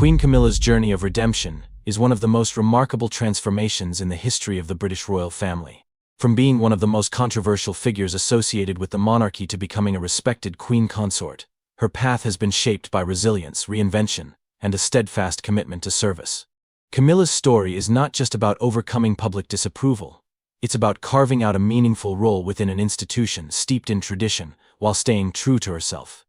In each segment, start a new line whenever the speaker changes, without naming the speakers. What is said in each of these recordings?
Queen Camilla's journey of redemption is one of the most remarkable transformations in the history of the British royal family. From being one of the most controversial figures associated with the monarchy to becoming a respected Queen Consort, her path has been shaped by resilience, reinvention, and a steadfast commitment to service. Camilla's story is not just about overcoming public disapproval. It's about carving out a meaningful role within an institution steeped in tradition while staying true to herself.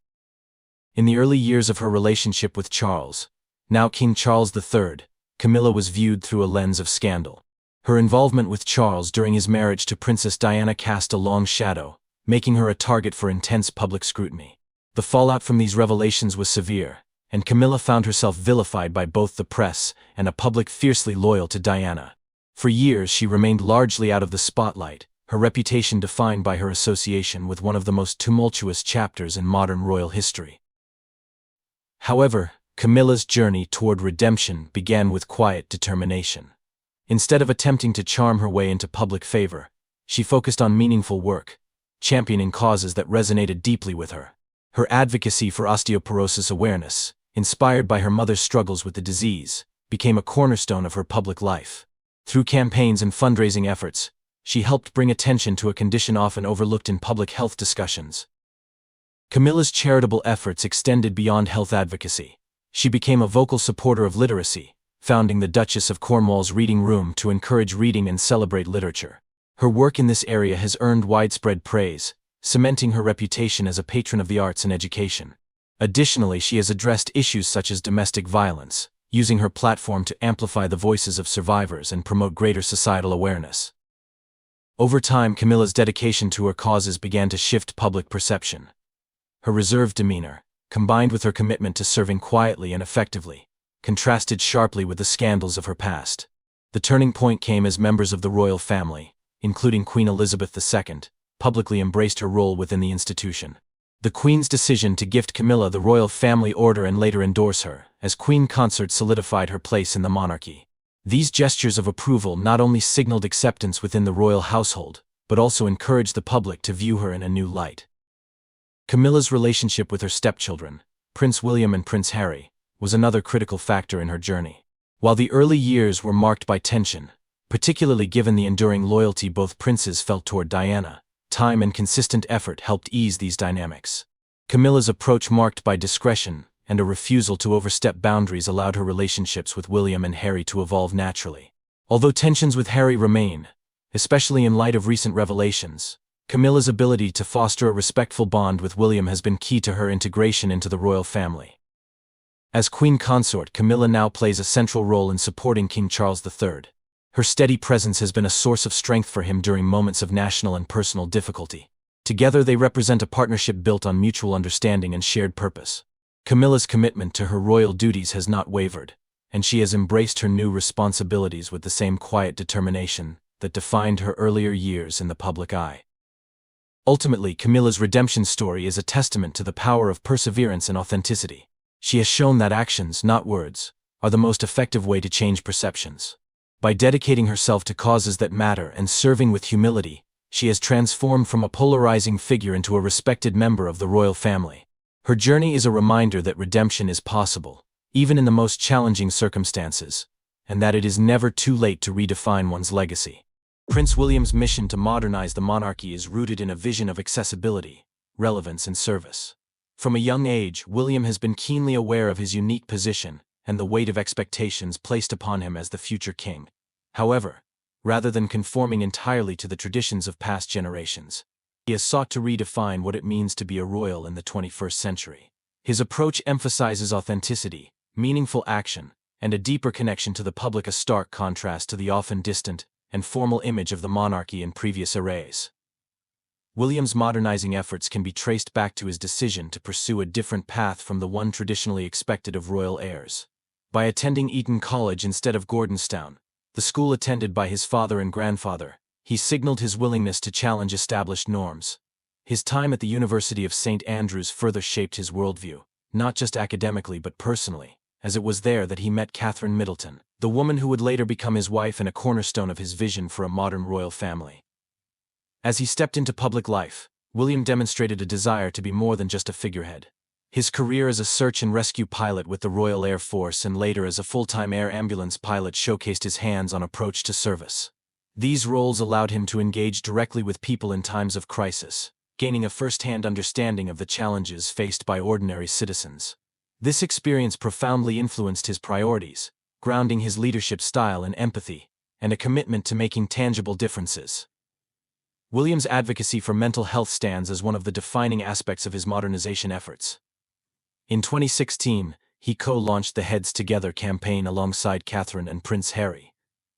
In the early years of her relationship with Charles, now King Charles III, Camilla was viewed through a lens of scandal. Her involvement with Charles during his marriage to Princess Diana cast a long shadow, making her a target for intense public scrutiny. The fallout from these revelations was severe, and Camilla found herself vilified by both the press and a public fiercely loyal to Diana. For years she remained largely out of the spotlight, her reputation defined by her association with one of the most tumultuous chapters in modern royal history. However, Camilla's journey toward redemption began with quiet determination. Instead of attempting to charm her way into public favor, she focused on meaningful work, championing causes that resonated deeply with her. Her advocacy for osteoporosis awareness, inspired by her mother's struggles with the disease, became a cornerstone of her public life. Through campaigns and fundraising efforts, she helped bring attention to a condition often overlooked in public health discussions. Camilla's charitable efforts extended beyond health advocacy. She became a vocal supporter of literacy, founding the Duchess of Cornwall's Reading Room to encourage reading and celebrate literature. Her work in this area has earned widespread praise, cementing her reputation as a patron of the arts and education. Additionally, she has addressed issues such as domestic violence, using her platform to amplify the voices of survivors and promote greater societal awareness. Over time, Camilla's dedication to her causes began to shift public perception. Her reserved demeanor, combined with her commitment to serving quietly and effectively, contrasted sharply with the scandals of her past. The turning point came as members of the royal family, including Queen Elizabeth II, publicly embraced her role within the institution. The Queen's decision to gift Camilla the royal family order and later endorse her as Queen Consort solidified her place in the monarchy. These gestures of approval not only signaled acceptance within the royal household, but also encouraged the public to view her in a new light. Camilla's relationship with her stepchildren, Prince William and Prince Harry, was another critical factor in her journey. While the early years were marked by tension, particularly given the enduring loyalty both princes felt toward Diana, time and consistent effort helped ease these dynamics. Camilla's approach, marked by discretion and a refusal to overstep boundaries, allowed her relationships with William and Harry to evolve naturally. Although tensions with Harry remain, especially in light of recent revelations, Camilla's ability to foster a respectful bond with William has been key to her integration into the royal family. As Queen Consort, Camilla now plays a central role in supporting King Charles III. Her steady presence has been a source of strength for him during moments of national and personal difficulty. Together they represent a partnership built on mutual understanding and shared purpose. Camilla's commitment to her royal duties has not wavered, and she has embraced her new responsibilities with the same quiet determination that defined her earlier years in the public eye. Ultimately, Camilla's redemption story is a testament to the power of perseverance and authenticity. She has shown that actions, not words, are the most effective way to change perceptions. By dedicating herself to causes that matter and serving with humility, she has transformed from a polarizing figure into a respected member of the royal family. Her journey is a reminder that redemption is possible, even in the most challenging circumstances, and that it is never too late to redefine one's legacy. Prince William's mission to modernize the monarchy is rooted in a vision of accessibility, relevance, and service. From a young age, William has been keenly aware of his unique position and the weight of expectations placed upon him as the future king. However, rather than conforming entirely to the traditions of past generations, he has sought to redefine what it means to be a royal in the 21st century. His approach emphasizes authenticity, meaningful action, and a deeper connection to the public, a stark contrast to the often distant and formal image of the monarchy in previous eras. William's modernizing efforts can be traced back to his decision to pursue a different path from the one traditionally expected of royal heirs. By attending Eton College instead of Gordonstoun, the school attended by his father and grandfather, he signaled his willingness to challenge established norms. His time at the University of St. Andrews further shaped his worldview, not just academically but personally, as it was there that he met Catherine Middleton, the woman who would later become his wife and a cornerstone of his vision for a modern royal family. As he stepped into public life, William demonstrated a desire to be more than just a figurehead. His career as a search and rescue pilot with the Royal Air Force and later as a full-time air ambulance pilot showcased his hands-on approach to service. These roles allowed him to engage directly with people in times of crisis, gaining a first-hand understanding of the challenges faced by ordinary citizens. This experience profoundly influenced his priorities, grounding his leadership style in empathy and a commitment to making tangible differences. William's advocacy for mental health stands as one of the defining aspects of his modernization efforts. In 2016, he co-launched the Heads Together campaign alongside Catherine and Prince Harry,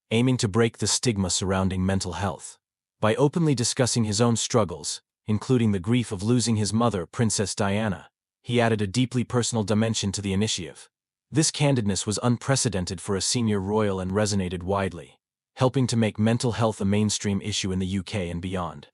aiming to break the stigma surrounding mental health. By openly discussing his own struggles, including the grief of losing his mother, Princess Diana, he added a deeply personal dimension to the initiative. This candidness was unprecedented for a senior royal and resonated widely, helping to make mental health a mainstream issue in the UK and beyond.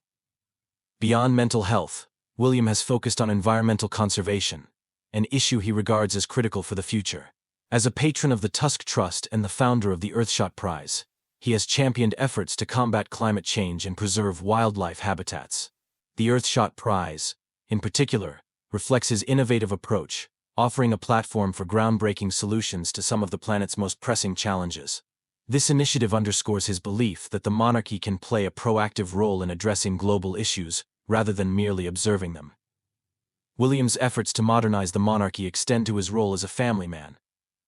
Beyond mental health, William has focused on environmental conservation, an issue he regards as critical for the future. As a patron of the Tusk Trust and the founder of the Earthshot Prize, he has championed efforts to combat climate change and preserve wildlife habitats. The Earthshot Prize, in particular, reflects his innovative approach, offering a platform for groundbreaking solutions to some of the planet's most pressing challenges. This initiative underscores his belief that the monarchy can play a proactive role in addressing global issues rather than merely observing them. William's efforts to modernize the monarchy extend to his role as a family man.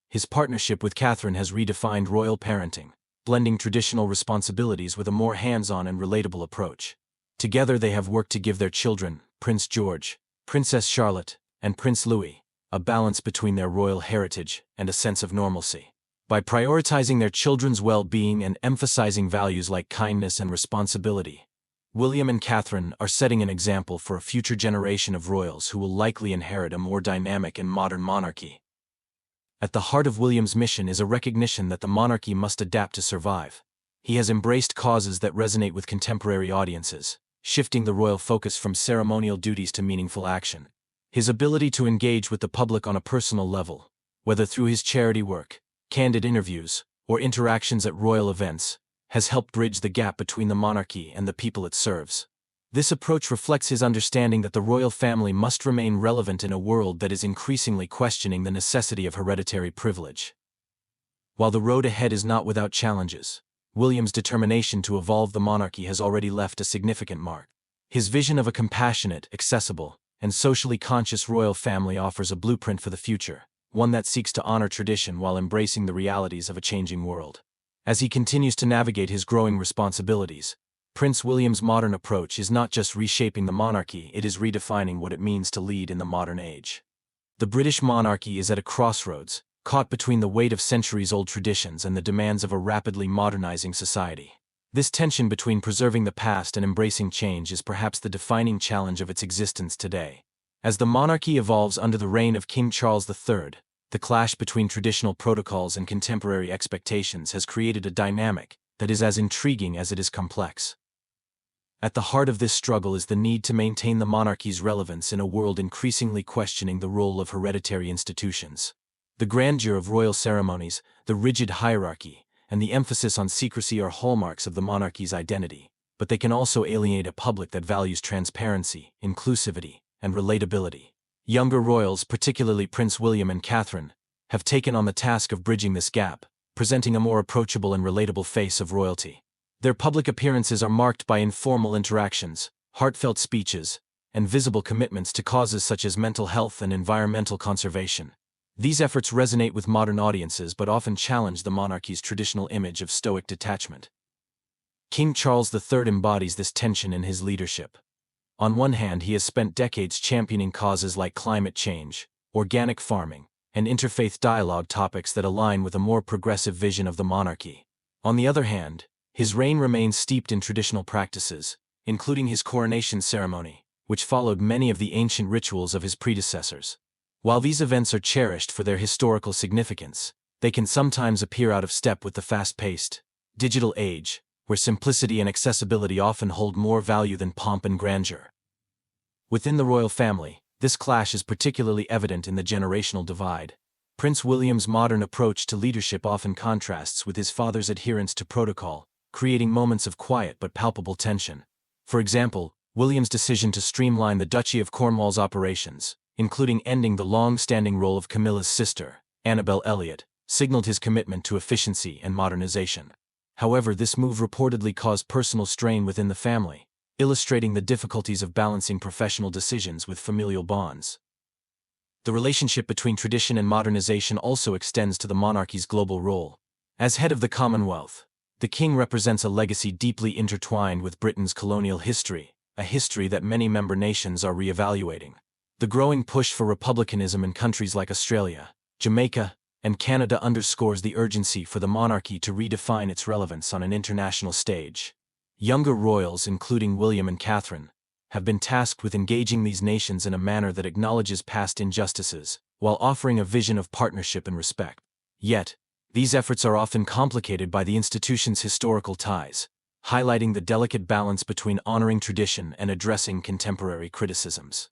His partnership with Catherine has redefined royal parenting, blending traditional responsibilities with a more hands-on and relatable approach. Together they have worked to give their children, Prince George, Princess Charlotte, and Prince Louis, a balance between their royal heritage and a sense of normalcy. By prioritizing their children's well-being and emphasizing values like kindness and responsibility, William and Catherine are setting an example for a future generation of royals who will likely inherit a more dynamic and modern monarchy. At the heart of William's mission is a recognition that the monarchy must adapt to survive. He has embraced causes that resonate with contemporary audiences, shifting the royal focus from ceremonial duties to meaningful action. His ability to engage with the public on a personal level, whether through his charity work, candid interviews, or interactions at royal events, has helped bridge the gap between the monarchy and the people it serves. This approach reflects his understanding that the royal family must remain relevant in a world that is increasingly questioning the necessity of hereditary privilege. While the road ahead is not without challenges, William's determination to evolve the monarchy has already left a significant mark. His vision of a compassionate, accessible, and socially conscious royal family offers a blueprint for the future, one that seeks to honor tradition while embracing the realities of a changing world. As he continues to navigate his growing responsibilities, Prince William's modern approach is not just reshaping the monarchy, it is redefining what it means to lead in the modern age. The British monarchy is at a crossroads, caught between the weight of centuries-old traditions and the demands of a rapidly modernizing society. This tension between preserving the past and embracing change is perhaps the defining challenge of its existence today. As the monarchy evolves under the reign of King Charles III, the clash between traditional protocols and contemporary expectations has created a dynamic that is as intriguing as it is complex. At the heart of this struggle is the need to maintain the monarchy's relevance in a world increasingly questioning the role of hereditary institutions. The grandeur of royal ceremonies, the rigid hierarchy, and the emphasis on secrecy are hallmarks of the monarchy's identity, but they can also alienate a public that values transparency, inclusivity, and relatability. Younger royals, particularly Prince William and Catherine, have taken on the task of bridging this gap, presenting a more approachable and relatable face of royalty. Their public appearances are marked by informal interactions, heartfelt speeches, and visible commitments to causes such as mental health and environmental conservation. These efforts resonate with modern audiences but often challenge the monarchy's traditional image of stoic detachment. King Charles III embodies this tension in his leadership. On one hand, he has spent decades championing causes like climate change, organic farming, and interfaith dialogue, topics that align with a more progressive vision of the monarchy. On the other hand, his reign remains steeped in traditional practices, including his coronation ceremony, which followed many of the ancient rituals of his predecessors. While these events are cherished for their historical significance, they can sometimes appear out of step with the fast-paced, digital age, where simplicity and accessibility often hold more value than pomp and grandeur. Within the royal family, this clash is particularly evident in the generational divide. Prince William's modern approach to leadership often contrasts with his father's adherence to protocol, creating moments of quiet but palpable tension. For example, William's decision to streamline the Duchy of Cornwall's operations, including ending the long-standing role of Camilla's sister, Annabel Elliot, signaled his commitment to efficiency and modernization. However, this move reportedly caused personal strain within the family, illustrating the difficulties of balancing professional decisions with familial bonds. The relationship between tradition and modernization also extends to the monarchy's global role. As head of the Commonwealth, the king represents a legacy deeply intertwined with Britain's colonial history, a history that many member nations are re-evaluating. The growing push for republicanism in countries like Australia, Jamaica, and Canada underscores the urgency for the monarchy to redefine its relevance on an international stage. Younger royals, including William and Catherine, have been tasked with engaging these nations in a manner that acknowledges past injustices, while offering a vision of partnership and respect. Yet, these efforts are often complicated by the institution's historical ties, highlighting the delicate balance between honoring tradition and addressing contemporary criticisms.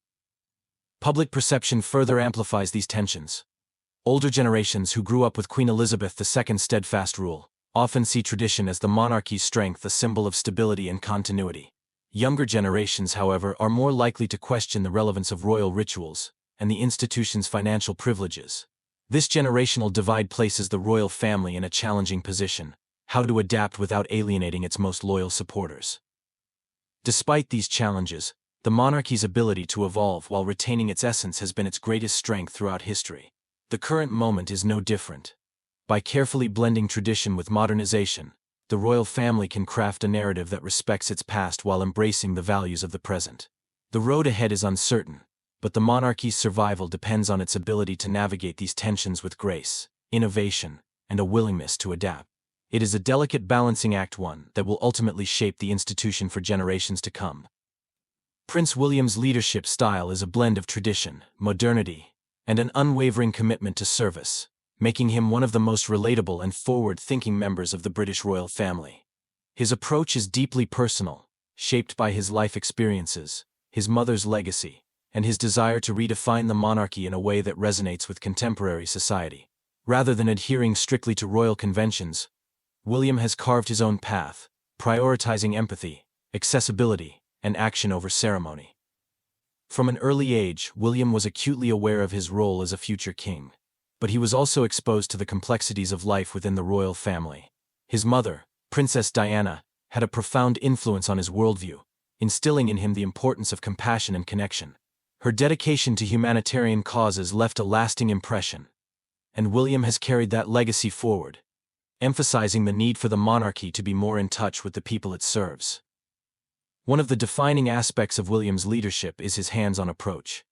Public perception further amplifies these tensions. Older generations who grew up with Queen Elizabeth II's steadfast rule often see tradition as the monarchy's strength, a symbol of stability and continuity. Younger generations, however, are more likely to question the relevance of royal rituals and the institution's financial privileges. This generational divide places the royal family in a challenging position: how to adapt without alienating its most loyal supporters. Despite these challenges, the monarchy's ability to evolve while retaining its essence has been its greatest strength throughout history. The current moment is no different. By carefully blending tradition with modernization, the royal family can craft a narrative that respects its past while embracing the values of the present. The road ahead is uncertain, but the monarchy's survival depends on its ability to navigate these tensions with grace, innovation, and a willingness to adapt. It is a delicate balancing act, one that will ultimately shape the institution for generations to come. Prince William's leadership style is a blend of tradition, modernity, and an unwavering commitment to service, making him one of the most relatable and forward-thinking members of the British royal family. His approach is deeply personal, shaped by his life experiences, his mother's legacy, and his desire to redefine the monarchy in a way that resonates with contemporary society. Rather than adhering strictly to royal conventions, William has carved his own path, prioritizing empathy, accessibility, and action over ceremony. From an early age, William was acutely aware of his role as a future king, but he was also exposed to the complexities of life within the royal family. His mother, Princess Diana, had a profound influence on his worldview, instilling in him the importance of compassion and connection. Her dedication to humanitarian causes left a lasting impression, and William has carried that legacy forward, emphasizing the need for the monarchy to be more in touch with the people it serves. One of the defining aspects of William's leadership is his hands-on approach.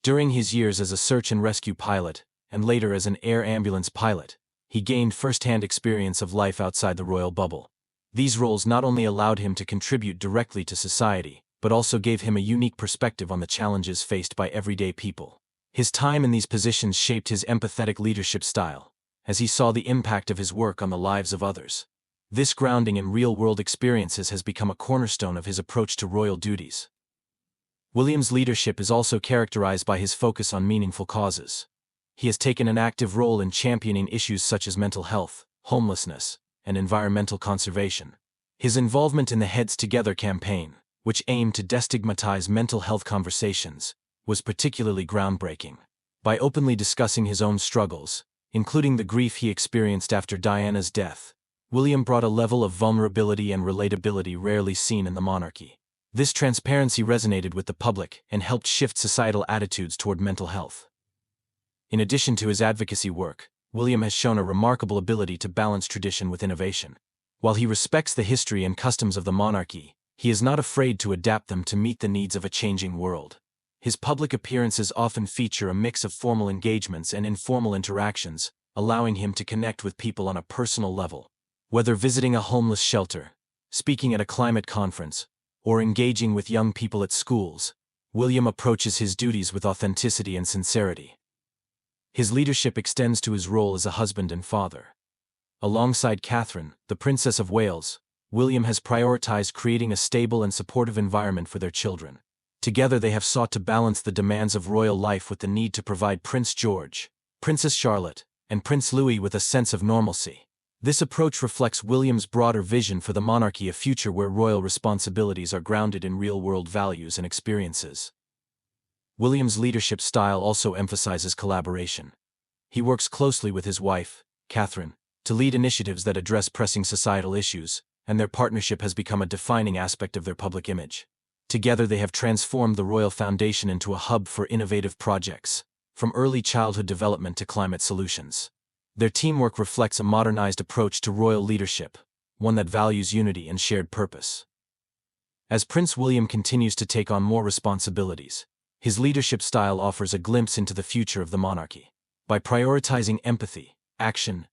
During his years as a search and rescue pilot, and later as an air ambulance pilot, he gained first-hand experience of life outside the royal bubble. These roles not only allowed him to contribute directly to society, but also gave him a unique perspective on the challenges faced by everyday people. His time in these positions shaped his empathetic leadership style, as he saw the impact of his work on the lives of others. This grounding in real-world experiences has become a cornerstone of his approach to royal duties. William's leadership is also characterized by his focus on meaningful causes. He has taken an active role in championing issues such as mental health, homelessness, and environmental conservation. His involvement in the Heads Together campaign, which aimed to destigmatize mental health conversations, was particularly groundbreaking. By openly discussing his own struggles, including the grief he experienced after Diana's death, William brought a level of vulnerability and relatability rarely seen in the monarchy. This transparency resonated with the public and helped shift societal attitudes toward mental health. In addition to his advocacy work, William has shown a remarkable ability to balance tradition with innovation. While he respects the history and customs of the monarchy, he is not afraid to adapt them to meet the needs of a changing world. His public appearances often feature a mix of formal engagements and informal interactions, allowing him to connect with people on a personal level. Whether visiting a homeless shelter, speaking at a climate conference, or engaging with young people at schools, William approaches his duties with authenticity and sincerity. His leadership extends to his role as a husband and father. Alongside Catherine, the Princess of Wales, William has prioritized creating a stable and supportive environment for their children. Together they have sought to balance the demands of royal life with the need to provide Prince George, Princess Charlotte, and Prince Louis with a sense of normalcy. This approach reflects William's broader vision for the monarchy, a future where royal responsibilities are grounded in real-world values and experiences. William's leadership style also emphasizes collaboration. He works closely with his wife, Catherine, to lead initiatives that address pressing societal issues, and their partnership has become a defining aspect of their public image. Together they have transformed the Royal Foundation into a hub for innovative projects, from early childhood development to climate solutions. Their teamwork reflects a modernized approach to royal leadership, one that values unity and shared purpose. As Prince William continues to take on more responsibilities, his leadership style offers a glimpse into the future of the monarchy. By prioritizing empathy, action,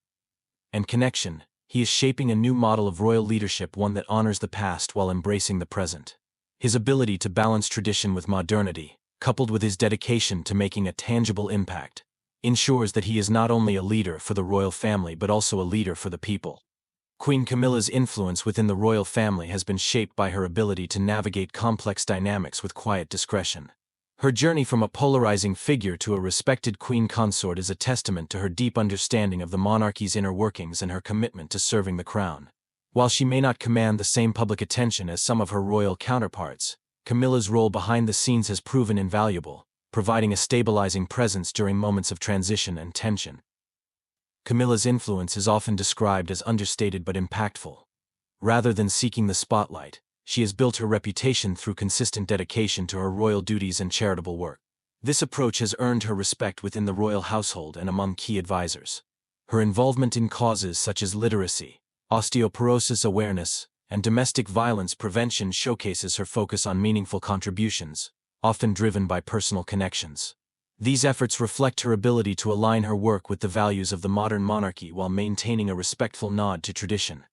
and connection, he is shaping a new model of royal leadership, one that honors the past while embracing the present. His ability to balance tradition with modernity, coupled with his dedication to making a tangible impact, ensures that he is not only a leader for the royal family but also a leader for the people. Queen Camilla's influence within the royal family has been shaped by her ability to navigate complex dynamics with quiet discretion. Her journey from a polarizing figure to a respected queen consort is a testament to her deep understanding of the monarchy's inner workings and her commitment to serving the crown. While she may not command the same public attention as some of her royal counterparts, Camilla's role behind the scenes has proven invaluable, providing a stabilizing presence during moments of transition and tension. Camilla's influence is often described as understated but impactful. Rather than seeking the spotlight, she has built her reputation through consistent dedication to her royal duties and charitable work. This approach has earned her respect within the royal household and among key advisors. Her involvement in causes such as literacy, osteoporosis awareness, and domestic violence prevention showcases her focus on meaningful contributions, often driven by personal connections. These efforts reflect her ability to align her work with the values of the modern monarchy while maintaining a respectful nod to tradition.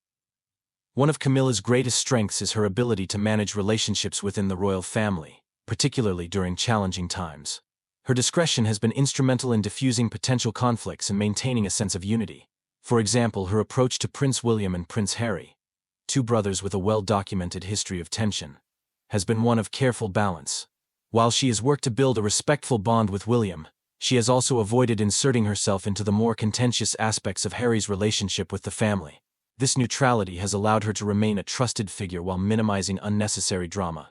One of Camilla's greatest strengths is her ability to manage relationships within the royal family, particularly during challenging times. Her discretion has been instrumental in diffusing potential conflicts and maintaining a sense of unity. For example, her approach to Prince William and Prince Harry, two brothers with a well-documented history of tension, has been one of careful balance. While she has worked to build a respectful bond with William, she has also avoided inserting herself into the more contentious aspects of Harry's relationship with the family. This neutrality has allowed her to remain a trusted figure while minimizing unnecessary drama.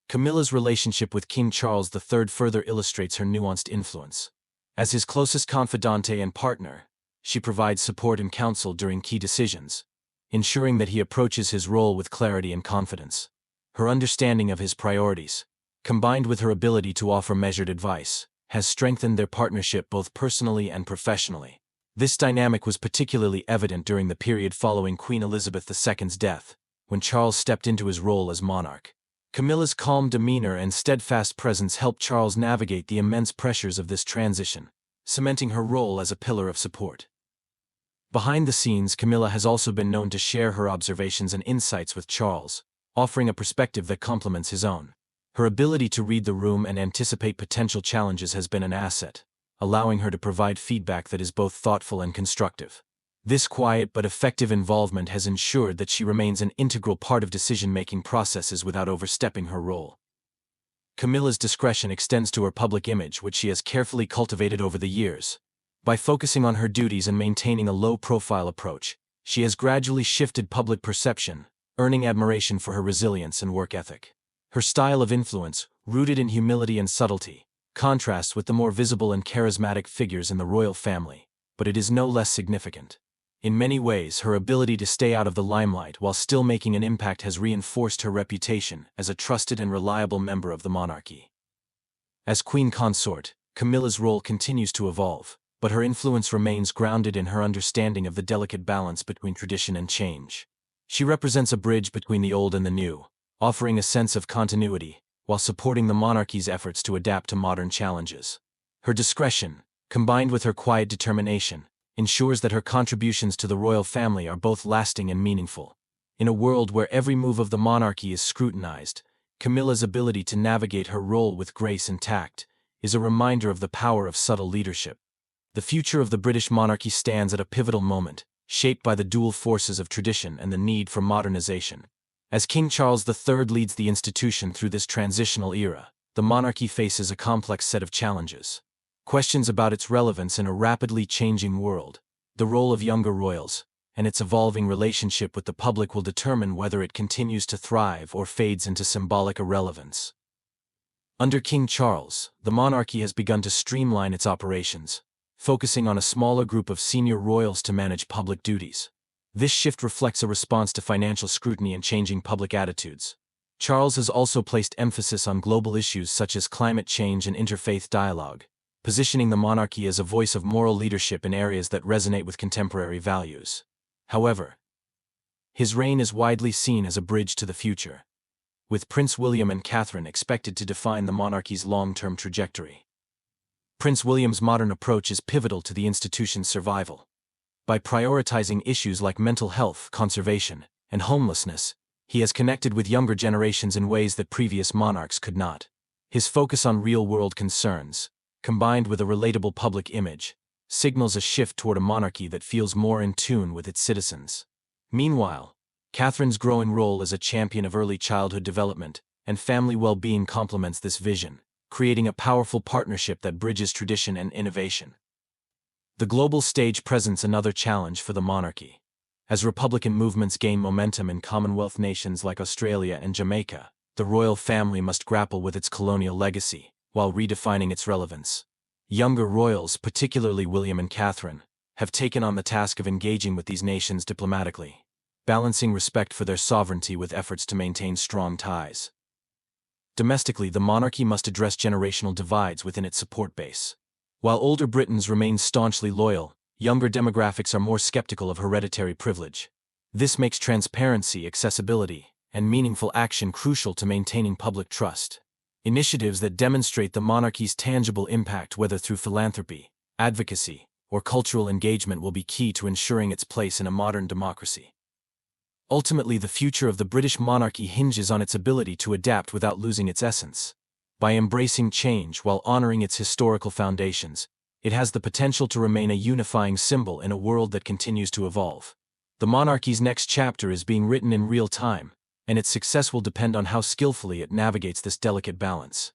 Camilla's relationship with King Charles III further illustrates her nuanced influence. As his closest confidante and partner, she provides support and counsel during key decisions, ensuring that he approaches his role with clarity and confidence. Her understanding of his priorities, combined with her ability to offer measured advice, has strengthened their partnership both personally and professionally. This dynamic was particularly evident during the period following Queen Elizabeth II's death, when Charles stepped into his role as monarch. Camilla's calm demeanor and steadfast presence helped Charles navigate the immense pressures of this transition, cementing her role as a pillar of support. Behind the scenes, Camilla has also been known to share her observations and insights with Charles, offering a perspective that complements his own. Her ability to read the room and anticipate potential challenges has been an asset, allowing her to provide feedback that is both thoughtful and constructive. This quiet but effective involvement has ensured that she remains an integral part of decision-making processes without overstepping her role. Camilla's discretion extends to her public image, which she has carefully cultivated over the years. By focusing on her duties and maintaining a low-profile approach, she has gradually shifted public perception, earning admiration for her resilience and work ethic. Her style of influence, rooted in humility and subtlety, contrasts with the more visible and charismatic figures in the royal family, but it is no less significant. In many ways, her ability to stay out of the limelight while still making an impact has reinforced her reputation as a trusted and reliable member of the monarchy. As Queen Consort, Camilla's role continues to evolve, but her influence remains grounded in her understanding of the delicate balance between tradition and change. She represents a bridge between the old and the new, offering a sense of continuity, while supporting the monarchy's efforts to adapt to modern challenges. Her discretion, combined with her quiet determination, ensures that her contributions to the royal family are both lasting and meaningful. In a world where every move of the monarchy is scrutinized, Camilla's ability to navigate her role with grace and tact is a reminder of the power of subtle leadership. The future of the British monarchy stands at a pivotal moment, shaped by the dual forces of tradition and the need for modernization. As King Charles III leads the institution through this transitional era, the monarchy faces a complex set of challenges. Questions about its relevance in a rapidly changing world, the role of younger royals, and its evolving relationship with the public will determine whether it continues to thrive or fades into symbolic irrelevance. Under King Charles, the monarchy has begun to streamline its operations, focusing on a smaller group of senior royals to manage public duties. This shift reflects a response to financial scrutiny and changing public attitudes. Charles has also placed emphasis on global issues such as climate change and interfaith dialogue, positioning the monarchy as a voice of moral leadership in areas that resonate with contemporary values. However, his reign is widely seen as a bridge to the future, with Prince William and Catherine expected to define the monarchy's long-term trajectory. Prince William's modern approach is pivotal to the institution's survival. By prioritizing issues like mental health, conservation, and homelessness, he has connected with younger generations in ways that previous monarchs could not. His focus on real-world concerns, combined with a relatable public image, signals a shift toward a monarchy that feels more in tune with its citizens. Meanwhile, Catherine's growing role as a champion of early childhood development and family well-being complements this vision, creating a powerful partnership that bridges tradition and innovation. The global stage presents another challenge for the monarchy. As Republican movements gain momentum in Commonwealth nations like Australia and Jamaica, the royal family must grapple with its colonial legacy, while redefining its relevance. Younger royals, particularly William and Catherine, have taken on the task of engaging with these nations diplomatically, balancing respect for their sovereignty with efforts to maintain strong ties. Domestically, the monarchy must address generational divides within its support base. While older Britons remain staunchly loyal, younger demographics are more skeptical of hereditary privilege. This makes transparency, accessibility, and meaningful action crucial to maintaining public trust. Initiatives that demonstrate the monarchy's tangible impact, whether through philanthropy, advocacy, or cultural engagement, will be key to ensuring its place in a modern democracy. Ultimately, the future of the British monarchy hinges on its ability to adapt without losing its essence. By embracing change while honoring its historical foundations, it has the potential to remain a unifying symbol in a world that continues to evolve. The monarchy's next chapter is being written in real time, and its success will depend on how skillfully it navigates this delicate balance.